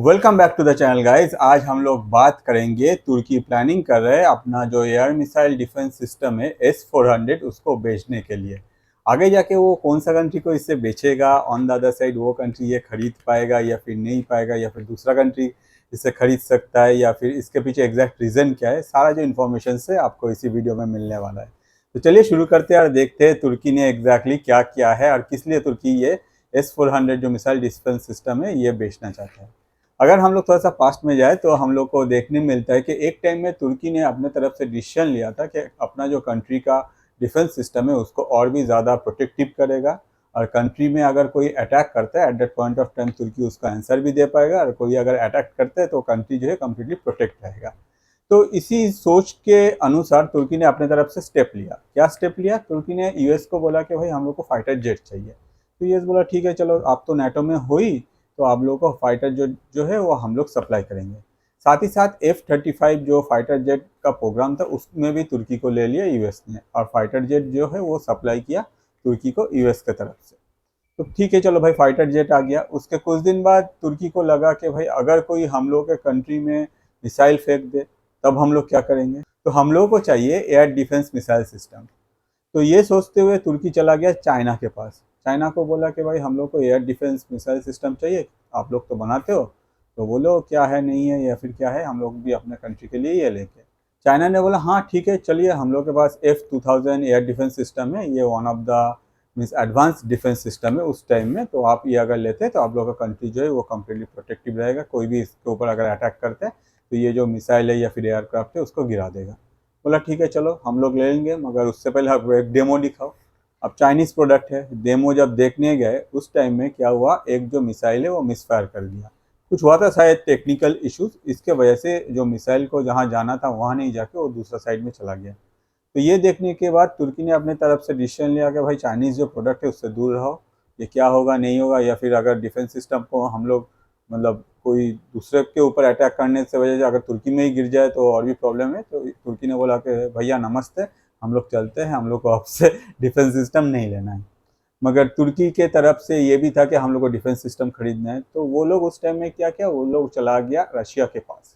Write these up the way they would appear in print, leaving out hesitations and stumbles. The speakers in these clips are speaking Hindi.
Welcome back to the channel guys. आज हम लोग बात करेंगे तुर्की प्लानिंग कर रहे हैं अपना जो एयर मिसाइल डिफेंस सिस्टम है S-400 उसको बेचने के लिए। आगे जाके वो कौन सा कंट्री को इससे बेचेगा, ऑन द अदर साइड वो कंट्री ये खरीद पाएगा या फिर नहीं पाएगा, या फिर दूसरा कंट्री इसे खरीद सकता है, या फिर इसके पीछे एग्जैक्ट रीज़न क्या है, सारा जो इन्फॉर्मेशन है आपको इसी वीडियो में मिलने वाला है। तो चलिए शुरू करते हैं और देखते हैं तुर्की ने एग्जैक्टली क्या किया है और किस लिए तुर्की ये S-400 जो मिसाइल डिफेंस सिस्टम है ये बेचना चाहता है। अगर हम लोग थोड़ा सा पास्ट में जाए तो हम लोग को देखने मिलता है कि एक टाइम में तुर्की ने अपने तरफ से डिसीजन लिया था कि अपना जो कंट्री का डिफेंस सिस्टम है उसको और भी ज़्यादा प्रोटेक्टिव करेगा, और कंट्री में अगर कोई अटैक करता है at that point of time तुर्की उसका आंसर भी दे पाएगा, और कोई अगर अटैक करता है तो कंट्री जो है कम्प्लीटली प्रोटेक्ट रहेगा। तो इसी सोच के अनुसार तुर्की ने अपने तरफ से स्टेप लिया। क्या स्टेप लिया? तुर्की ने यूएस को बोला कि भाई हम लोग को फाइटर जेट चाहिए। तो यूएस बोला ठीक है चलो, आप तो नाटो में हो ही, तो आप लोगों को फाइटर जो है वो हम लोग सप्लाई करेंगे। साथ ही साथ F-35 जो फाइटर जेट का प्रोग्राम था उसमें भी तुर्की को ले लिया यूएस ने, और फाइटर जेट जो है वो सप्लाई किया तुर्की को यूएस की तरफ से। तो ठीक है चलो भाई, फाइटर जेट आ गया। उसके कुछ दिन बाद तुर्की को लगा कि भाई अगर कोई हम लोग के कंट्री में मिसाइल फेंक दे तब हम लोग क्या करेंगे, तो हम लोगों को चाहिए एयर डिफेंस मिसाइल सिस्टम। तो ये सोचते हुए तुर्की चला गया चाइना के पास। चाइना को बोला कि भाई हम लोग को एयर डिफेंस मिसाइल सिस्टम चाहिए, आप लोग तो बनाते हो, तो बोलो क्या है, नहीं है या फिर क्या है, हम लोग भी अपने कंट्री के लिए ये लेके। चाइना ने बोला हाँ ठीक है चलिए, हम लोग के पास F-2000 एयर डिफेंस सिस्टम है, ये one of the means advance defence system है उस टाइम में, तो आप ये अगर लेते हैं तो आप लोग का कंट्री जो है वो कम्प्लीटली प्रोटेक्टिव रहेगा, कोई भी इसके ऊपर अगर अटैक करते हैं तो ये जो मिसाइल है या फिर एयरक्राफ्ट है उसको गिरा देगा। बोला ठीक है चलो हम लोग ले लेंगे, मगर उससे पहले आपको एक डेमो दिखाओ। अब चाइनीज़ प्रोडक्ट है, डेमो जब देखने गए उस टाइम में क्या हुआ, एक जो मिसाइल है वो मिसफायर कर दिया। कुछ हुआ था शायद टेक्निकल इश्यूज, इसके वजह से जो मिसाइल को जहाँ जाना था वहाँ नहीं जाके वो दूसरा साइड में चला गया। तो ये देखने के बाद तुर्की ने अपने तरफ से डिसीजन लिया कि भाई चाइनीज़ जो प्रोडक्ट है उससे दूर रहो। ये क्या होगा नहीं होगा, या फिर अगर डिफेंस सिस्टम को हम लोग मतलब कोई दूसरे के ऊपर अटैक करने से वजह से अगर तुर्की में ही गिर जाए तो और भी प्रॉब्लम है। तो तुर्की ने बोला कि भैया नमस्ते, हम लोग चलते हैं, हम लोग को आपसे डिफेंस सिस्टम नहीं लेना है। मगर तुर्की के तरफ से ये भी था कि हम लोग को डिफेंस सिस्टम खरीदना है, तो वो लोग उस टाइम में क्या किया, वो लोग चला गया रशिया के पास।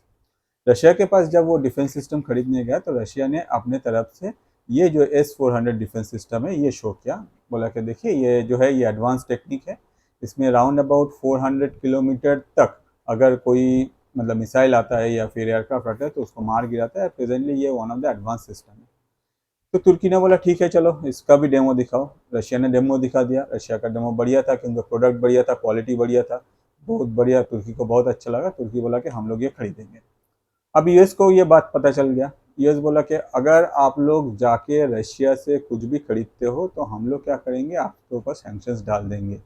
रशिया के पास जब वो डिफेंस सिस्टम खरीदने गया तो रशिया ने अपने तरफ से ये जो S-400 डिफेंस सिस्टम है ये शो किया। बोला कि देखिए ये जो है ये एडवांस टेक्निक है, इसमें राउंड अबाउट 400 किलोमीटर तक अगर कोई मतलब मिसाइल आता है या फिर एयरक्राफ्ट आता है तो उसको मार गिराता है। प्रेजेंटली ये one of the advance system है। तो तुर्की ने बोला ठीक है चलो इसका भी डेमो दिखाओ। रशिया ने डेमो दिखा दिया। रशिया का डेमो बढ़िया था क्योंकि प्रोडक्ट बढ़िया था, क्वालिटी बढ़िया था, बहुत बढ़िया। तुर्की को बहुत अच्छा लगा। तुर्की बोला कि हम लोग ये खरीदेंगे। अब यूएस को ये बात पता चल गया। यूएस बोला कि अगर आप लोग जाके रशिया से कुछ भी खरीदते हो तो हम लोग क्या करेंगे, आपके ऊपर सैंक्शंस डाल देंगे।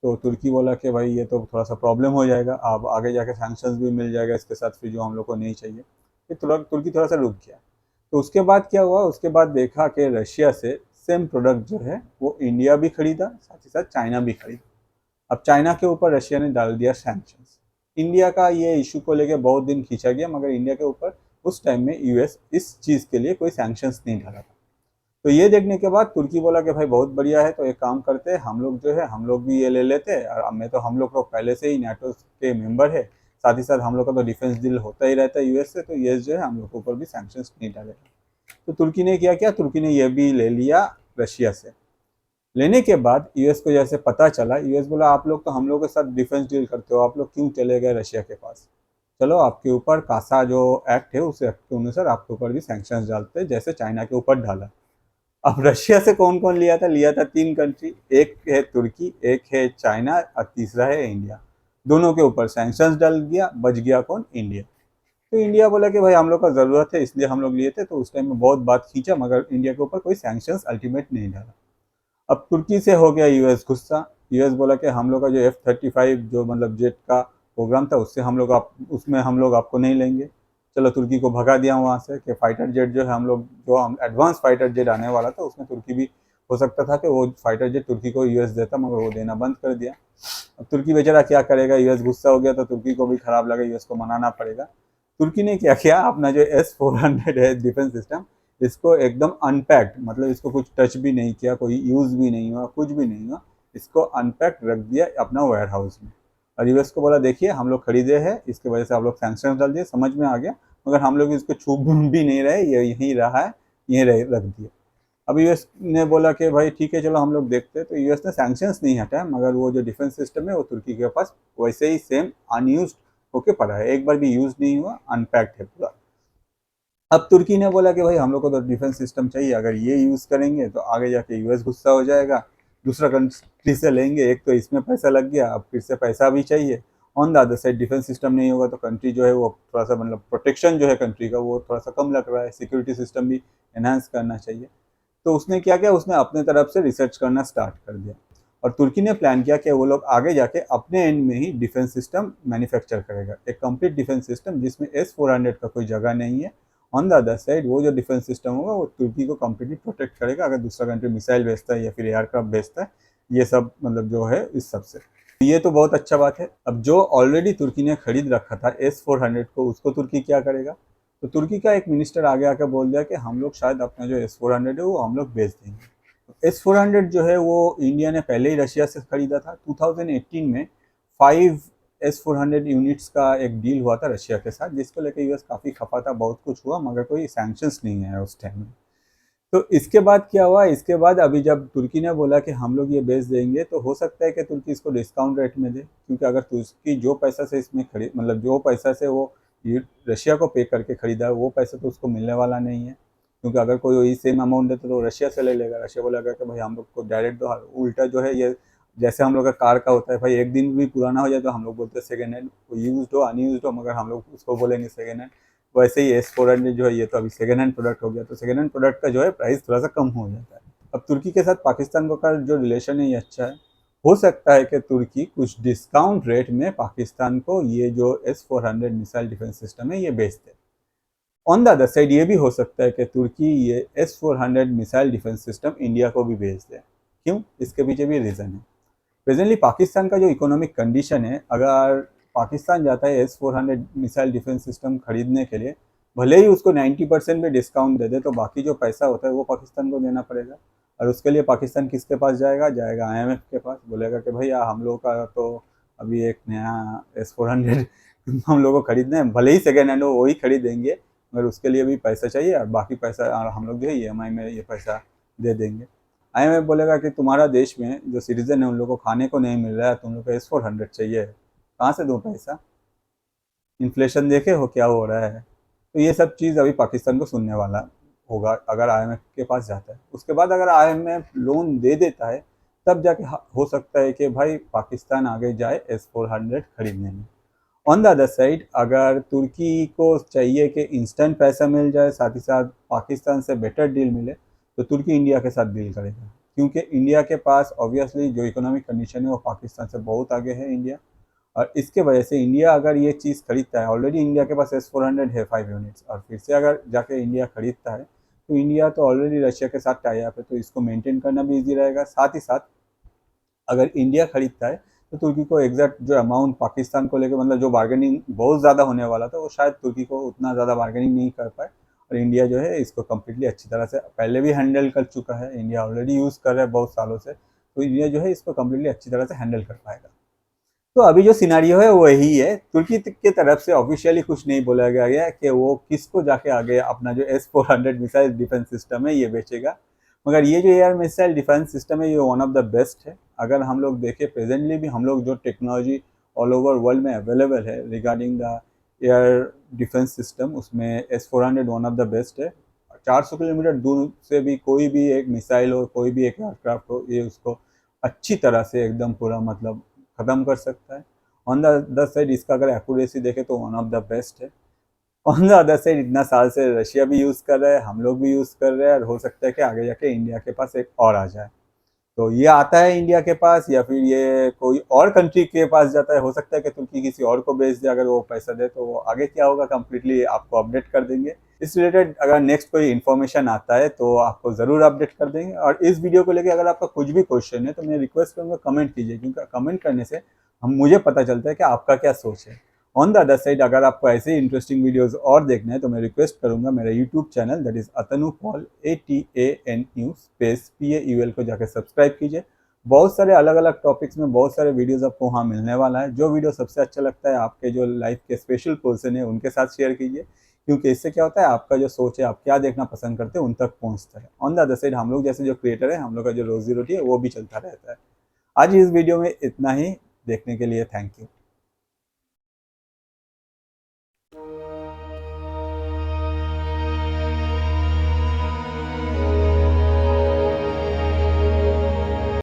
तो तुर्की बोला कि भाई ये तो थोड़ा सा प्रॉब्लम हो जाएगा, आप आगे जाके सैंक्शंस भी मिल जाएगा इसके साथ, फिर जो हम लोग को नहीं चाहिए। फिर तुर्की थोड़ा सा रुक गया। तो उसके बाद क्या हुआ, उसके बाद देखा कि रशिया से सेम प्रोडक्ट जो है वो इंडिया भी खरीदा, साथ ही साथ चाइना भी खरीदा। अब चाइना के ऊपर रशिया ने डाल दिया सैंक्शंस। इंडिया का ये इशू को लेकर बहुत दिन खींचा गया, मगर इंडिया के ऊपर उस टाइम में यूएस इस चीज़ के लिए कोई सैंक्शंस नहीं डाला था। तो ये देखने के बाद तुर्की बोला कि भाई बहुत बढ़िया है, तो एक काम करते हैं हम लोग जो है हम लोग भी ये ले लेते हैं, और अब मैं तो हम लोग तो पहले से ही नाटो के मेंबर है, साथ ही साथ हम लोग का तो डिफेंस डील होता ही रहता है यूएस से, तो यूएस जो है हम लोग के ऊपर भी सैंक्शंस नहीं डालेगा। तो तुर्की ने क्या किया, तुर्की ने यह भी ले लिया रशिया से। लेने के बाद यूएस को जैसे पता चला, यूएस बोला आप लोग तो हम लोग के साथ डिफेंस डील करते हो, आप लोग क्यों चले गए रशिया के पास, चलो आपके ऊपर कासा जो एक्ट है उस एक्ट के अनुसार आपके ऊपर भी सैंक्शंस डालते हैं जैसे चाइना के ऊपर डाला। अब रशिया से कौन कौन लिया था तीन कंट्री, एक है तुर्की, एक है चाइना और तीसरा है इंडिया। दोनों के ऊपर सैंक्शंस डाल दिया, बच गया कौन, इंडिया। तो इंडिया बोला कि भाई हम लोग का ज़रूरत है इसलिए हम लोग लिए थे, तो उस टाइम में बहुत बात खींचा मगर इंडिया के ऊपर कोई सैंक्शंस अल्टीमेट नहीं डाला। अब तुर्की से हो गया यूएस गुस्सा। यूएस बोला कि हम लोग का जो F-35 जो मतलब जेट का प्रोग्राम था उससे हम लोग आप उसमें हम लोग आपको नहीं लेंगे। चलो तुर्की को भगा दिया वहाँ से कि फाइटर जेट जो है हम लोग जो हम एडवांस फाइटर जेट आने वाला था उसमें तुर्की भी हो सकता था कि वो फाइटर जेट तुर्की को यूएस देता, मगर वो देना बंद कर दिया। अब तुर्की बेचारा क्या करेगा, यूएस गुस्सा हो गया तो तुर्की को भी खराब लगा, यूएस को मनाना पड़ेगा। तुर्की ने क्या किया, अपना जो S-400 है डिफेंस सिस्टम, इसको एकदम अनपैक्ड, मतलब इसको कुछ टच भी नहीं किया, कोई यूज़ भी नहीं हुआ, कुछ भी नहीं हुआ, इसको अनपैक्ड रख दिया अपना वेयर हाउस में। और यूएस को बोला देखिए हम लोग खरीदे हैं, इसकी वजह से आप लोग सैंक्शन डाल दिए, समझ में आ गया, मगर हम लोग इसको छू भी नहीं रहे, ये यहीं रहा है, यहीं रख दिया। अब यूएस ने बोला कि भाई ठीक है चलो हम लोग देखते हैं, तो यूएस ने सैंक्शंस नहीं हटाया, मगर वो जो डिफेंस सिस्टम है वो तुर्की के पास वैसे ही सेम अनयूज्ड होके पड़ा है, एक बार भी यूज नहीं हुआ, अनपैक्ड है पूरा। अब तुर्की ने बोला कि भाई हम लोग को तो डिफेंस सिस्टम चाहिए, अगर ये यूज़ करेंगे तो आगे जाके यूएस गुस्सा हो जाएगा, दूसरा कंट्री से लेंगे, एक तो इसमें पैसा लग गया, अब फिर से पैसा भी चाहिए। On the other side defence system नहीं होगा तो कंट्री जो है वो थोड़ा सा मतलब प्रोटेक्शन जो है कंट्री का वो थोड़ा सा कम लग रहा है, सिक्योरिटी सिस्टम भी एनहांस करना चाहिए। तो उसने क्या किया, उसने अपने तरफ से रिसर्च करना स्टार्ट कर दिया, और तुर्की ने प्लान किया कि वो लोग आगे जाके अपने एंड में ही डिफेंस सिस्टम मैन्युफैक्चर करेगा, एक कंप्लीट डिफेंस सिस्टम जिसमें S-400 का कोई जगह नहीं है। ऑन द अदर साइड वो जो डिफेंस सिस्टम होगा वो तुर्की को कम्प्लीटली प्रोटेक्ट करेगा, अगर दूसरा कंट्री मिसाइल भेजता है या फिर एयरक्राफ्ट भेजता है, ये सब मतलब जो है इस सब से। ये तो बहुत अच्छा बात है। अब जो ऑलरेडी तुर्की ने खरीद रखा था S-400 को, उसको तुर्की क्या करेगा? तो तुर्की का एक मिनिस्टर आगे आकर बोल दिया कि हम लोग शायद अपना जो S-400 है वो हम लोग बेच देंगे। S-400 जो है वो इंडिया ने पहले ही रशिया से खरीदा था। 2018 में 5 S-400 यूनिट्स का एक डील हुआ था रशिया के साथ, जिसको लेकर यूएस काफ़ी खफा था, बहुत कुछ हुआ, मगर कोई सैंक्शंस नहीं है उस टाइम में। तो इसके बाद क्या हुआ, इसके बाद अभी जब तुर्की ने बोला कि हम लोग ये बेच देंगे, तो हो सकता है कि तुर्की इसको डिस्काउंट रेट में दे, क्योंकि अगर तुर्की जो पैसा से इसमें खरीद मतलब जो पैसा से वो ये रशिया को पे करके खरीदा है वो पैसा तो उसको मिलने वाला नहीं है, क्योंकि अगर कोई वही सेम अमाउंट देता तो रशिया से ले लेगा, रशिया बोलेगा कि भाई हम लोग को डायरेक्ट दो। उल्टा जो है ये जैसे हम लोग का कार का होता है, भाई एक दिन भी पुराना हो जाए तो हम लोग बोलते हैं सेकेंड हैंड, यूज हो अनयूज हो, मगर हम लोग उसको बोलेंगे सेकेंड हैंड। वैसे ही S-400 जो है ये तो अभी सेकेंड हैंड प्रोडक्ट हो गया, तो सेकेंड हैंड प्रोडक्ट का जो है प्राइस थोड़ा सा कम हो जाता है। अब तुर्की के साथ पाकिस्तान का जो रिलेशन है ये अच्छा है, हो सकता है कि तुर्की कुछ डिस्काउंट रेट में पाकिस्तान को ये जो S-400 मिसाइल डिफेंस सिस्टम है ये बेच दे। ऑन द अदर साइड ये भी हो सकता है कि तुर्की ये S-400 missile defence system India को भी भेज दे। क्यों? इसके पीछे भी रीज़न है। प्रेजेंटली पाकिस्तान का जो इकोनॉमिक कंडीशन है, अगर पाकिस्तान जाता है S-400 मिसाइल डिफेंस सिस्टम खरीदने के लिए, भले ही उसको 90% भी डिस्काउंट दे दे, तो बाकी जो पैसा होता है वो पाकिस्तान को देना पड़ेगा। और उसके लिए पाकिस्तान किसके पास जाएगा? जाएगा IMF के पास, बोलेगा कि भैया हम लोग का तो अभी एक नया S-400 हम लोग को खरीदना है, भले ही सेकेंड हैंड हो वही खरीदेंगे, मगर उसके लिए भी पैसा चाहिए, और बाकी पैसा हम लोग जो है EMI में ये पैसा दे देंगे। IMF बोलेगा कि तुम्हारा देश में जो सिटीजन है उन लोगों को खाने को नहीं मिल रहा है, तुम लोग को S-400 चाहिए, कहाँ से दूँ पैसा? इन्फ्लेशन देखे हो क्या हो रहा है? तो ये सब चीज़ अभी पाकिस्तान को सुनने वाला होगा अगर IMF के पास जाता है। उसके बाद अगर IMF लोन दे देता है, तब जाके हो सकता है कि भाई पाकिस्तान आगे जाए S-400 खरीदने में। ऑन द अदर साइड अगर तुर्की को चाहिए कि इंस्टेंट पैसा मिल जाए, साथ ही साथ पाकिस्तान से बेटर डील मिले, तो तुर्की इंडिया के साथ डील करेगा, क्योंकि इंडिया के पास ऑब्वियसली जो इकोनॉमिक कंडीशन है वो पाकिस्तान से बहुत आगे है इंडिया, और इसके वजह से इंडिया अगर ये चीज़ खरीदता है, ऑलरेडी इंडिया के पास S-400 है 5 यूनिट्स, और फिर से अगर जाके इंडिया खरीदता है, तो इंडिया तो ऑलरेडी रशिया के साथ टाई अप है, तो इसको मेंटेन करना भी ईजी रहेगा। साथ ही साथ अगर इंडिया खरीदता है तो तुर्की को एग्जैक्ट जो अमाउंट पाकिस्तान को लेकर मतलब जो बार्गेनिंग बहुत ज़्यादा होने वाला था वो शायद तुर्की को उतना ज़्यादा बार्गेनिंग नहीं कर पाए, और इंडिया जो है इसको कम्प्लीटली अच्छी तरह से पहले भी हैंडल कर चुका है, इंडिया ऑलरेडी यूज़ कर रहा है बहुत सालों से, तो इंडिया जो है इसको कम्प्लीटली अच्छी तरह से हैंडल कर पाएगा। तो अभी जो सिनारियो है वो यही है, तुर्की की तरफ से ऑफिशियली कुछ नहीं बोला गया है कि वो किसको जाके आगे अपना जो S-400 मिसाइल डिफेंस सिस्टम है ये बेचेगा, मगर ये जो एयर मिसाइल डिफेंस सिस्टम है ये वन ऑफ द बेस्ट है। अगर हम लोग देखें प्रेजेंटली भी हम लोग जो टेक्नोलॉजी ऑल ओवर वर्ल्ड में अवेलेबल है regarding the air defence system, उसमें S-400 one of the best है। 400 किलोमीटर दूर से भी कोई भी एक मिसाइल हो, कोई भी एक एयरक्राफ्ट हो, ये उसको अच्छी तरह से एकदम पूरा मतलब ख़त्म कर सकता है। ऑन द अदर साइड इसका अगर एक्यूरेसी देखें तो वन ऑफ द बेस्ट है। ऑन द अदर साइड इतना साल से रशिया भी यूज़ कर रहा है, हम लोग भी यूज़ कर रहे हैं, और हो सकता है कि आगे जाके इंडिया के पास एक और आ जाए, तो ये आता है इंडिया के पास या फिर ये कोई और कंट्री के पास जाता है, हो सकता है कि तुर्की किसी और को बेच दे, अगर वो पैसा दे तो वो आगे क्या होगा कम्प्लीटली आपको अपडेट कर देंगे। इस रिलेटेड अगर नेक्स्ट कोई इन्फॉर्मेशन आता है तो आपको ज़रूर अपडेट कर देंगे, और इस वीडियो को लेकर अगर आपका कुछ भी क्वेश्चन है तो मैं रिक्वेस्ट करूँगा कमेंट कीजिए, क्योंकि कमेंट करने से हम मुझे पता चलता है कि आपका क्या सोच है। ऑन द अदर साइड अगर आपको ऐसे ही इंटरेस्टिंग वीडियोस और देखना है तो मैं रिक्वेस्ट करूंगा मेरा YouTube channel that is Atanu Paul ATANU space PAUL को जाकर सब्सक्राइब कीजिए, बहुत सारे अलग अलग टॉपिक्स में बहुत सारे वीडियोस आपको वहाँ मिलने वाला है। जो वीडियो सबसे अच्छा लगता है आपके जो लाइफ के स्पेशल पर्सन है उनके साथ शेयर कीजिए, क्योंकि इससे क्या होता है आपका जो सोच है, आप क्या देखना पसंद करते हैं उन तक पहुँचता है। ऑन द अदर साइड हम लोग जैसे जो क्रिएटर है, हम लोग का जो रोजी रोटी है वो भी चलता रहता है। आज इस वीडियो में इतना ही। देखने के लिए थैंक यू।